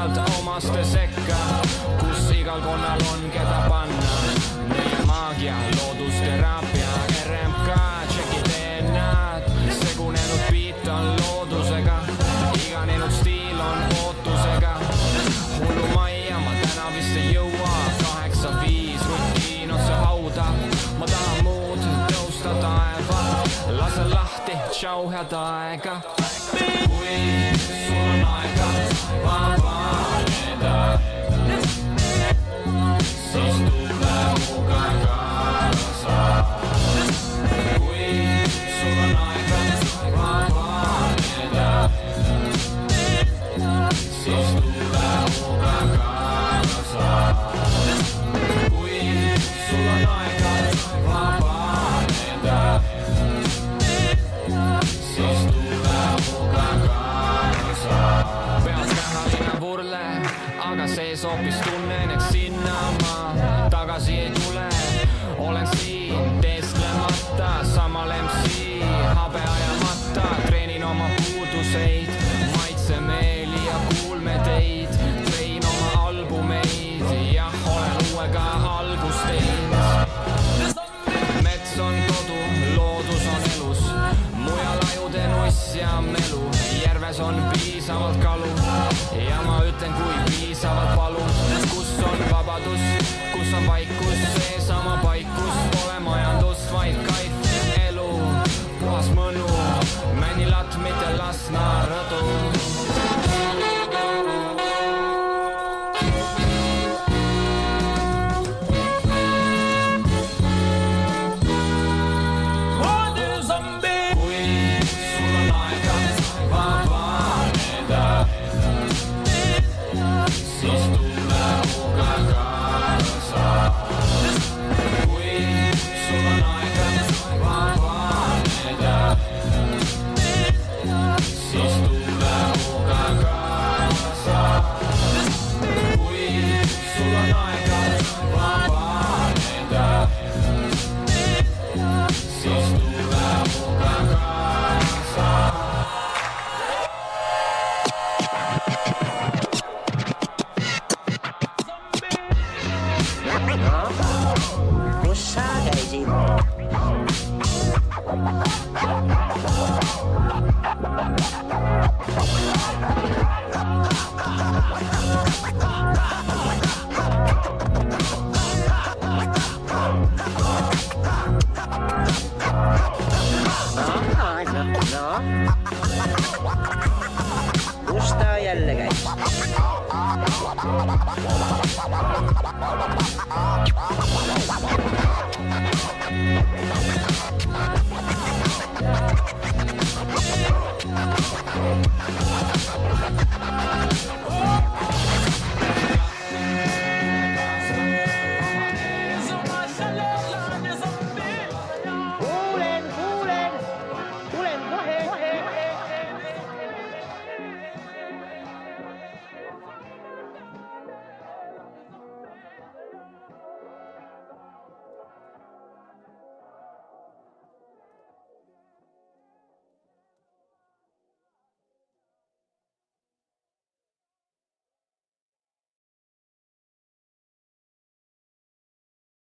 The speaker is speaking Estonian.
lihtsalt omaste sekka, kus igal konnal on keda panna. Meie maagia, loodusteraapia, RMK, tšeki DNA-d, segunenud beat on loodusega, iganenud stiil on ootusega. Hullu majja ma täna vist ei jõua, 8-5 rutiin otse hauda. Ma tahan muud tõusta taeva, lase lahti, tšau head aega. Kui sul on aega vabaneda, siis tule muga kaasa. Kui sul on aega vabaneda, siis tule muga kaasa. Kui sul on aega vabaneda, siis tule muga kaasa. Peas kähaline vurle, aga sees hoopis tunnen, eks sinna ma tagasi ei tule. Olen siin teesklemata, samal MC, habe ajamata. Treenin oma puuduseid, maitsemeeli ja kuulmeteid. Trein oma albumeid, jah, olen uuega algust teinud. Mets on kodu, loodus on elus, mujal ajude nuss ja melu. Järves on piisavalt kalu ja ma ütlen, kui piisavalt palun. Kus on vabadus, kus on vaikus, seesama paikus. Pole majandust, vaid kaif elu, puhas mõnu. Männilat, mitte Lasna rõdu. Kus sa käisid? No. Kus ta jälle käis?